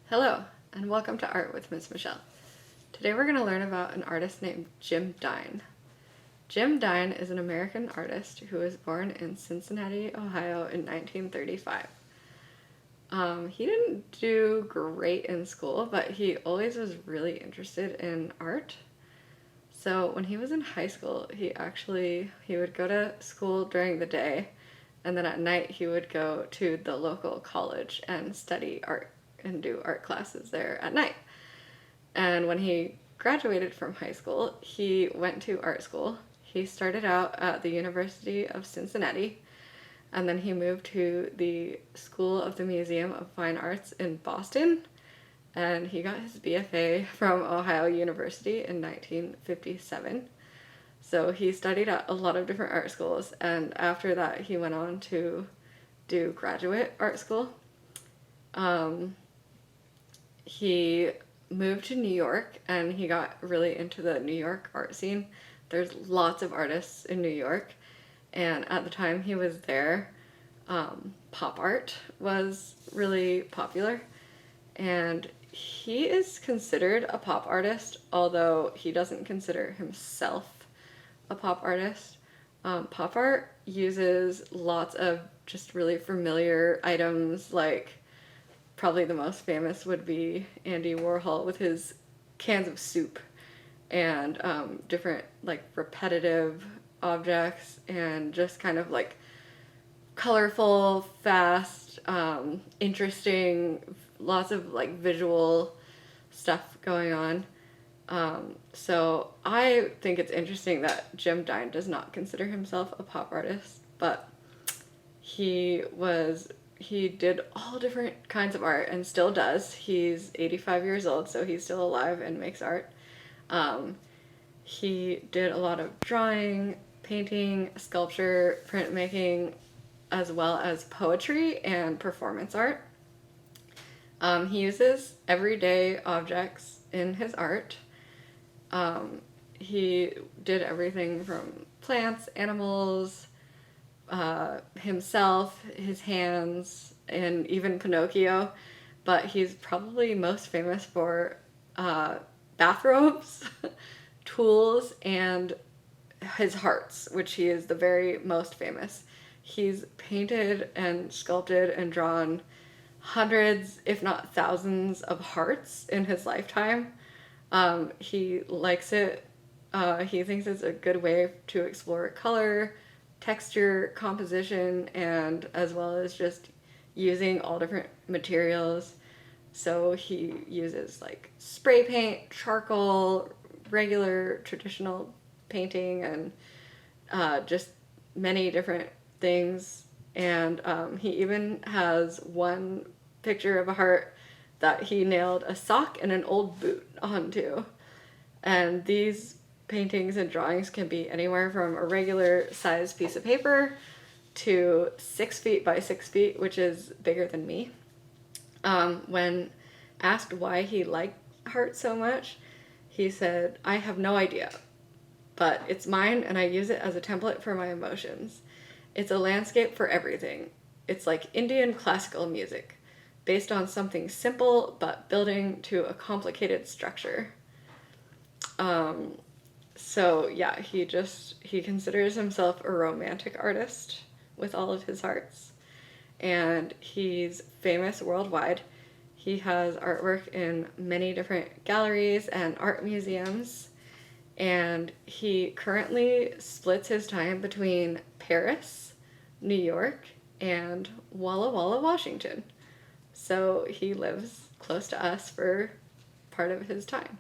Hello, and welcome to Art with Miss Michelle. Today we're going to learn about an artist named Jim Dine. Jim Dine is an American artist who was born in Cincinnati, Ohio in 1935. He didn't do great in school, but he always was really interested in art. So when he was in high school, he would go to school during the day, and then at night he would go to the local college and study art and do art classes there at night. And when he graduated from high school, he went to art school. He started out at the University of Cincinnati, and then he moved to the School of the Museum of Fine Arts in Boston, and he got his BFA from Ohio University in 1957. So he studied at a lot of different art schools, and after that he went on to do graduate art school. He moved to New York and he got really into the New York art scene. There's lots of artists in New York, and at the time he was there, pop art was really popular, and he is considered a pop artist, although he doesn't consider himself a pop artist. Pop art uses lots of just really familiar items, like probably the most famous would be Andy Warhol with his cans of soup and different like repetitive objects and just kind of like colorful, fast, interesting, lots of like visual stuff going on. So I think it's interesting that Jim Dine does not consider himself a pop artist, but he did all different kinds of art and still does. He's 85 years old, so he's still alive and makes art. He did a lot of drawing, painting, sculpture, printmaking, as well as poetry and performance art. He uses everyday objects in his art. He did everything from plants, animals, himself, his hands, and even Pinocchio, but he's probably most famous for bathrobes, tools, and his hearts, which he is the very most famous. He's painted and sculpted and drawn hundreds, if not thousands, of hearts in his lifetime. He likes it. He thinks it's a good way to explore color, texture, composition, and as well as just using all different materials. So he uses like spray paint, charcoal, regular traditional painting, and just many different things. And he even has one picture of a heart that he nailed a sock and an old boot onto. And these paintings and drawings can be anywhere from a regular size piece of paper to 6 feet by 6 feet, which is bigger than me. When asked why he liked art so much, he said, "I have no idea, but it's mine and I use it as a template for my emotions. It's a landscape for everything. It's like Indian classical music, based on something simple but building to a complicated structure." So yeah, he considers himself a romantic artist with all of his hearts, and he's famous worldwide. He has artwork in many different galleries and art museums, and he currently splits his time between Paris, New York, and Walla Walla, Washington. So he lives close to us for part of his time.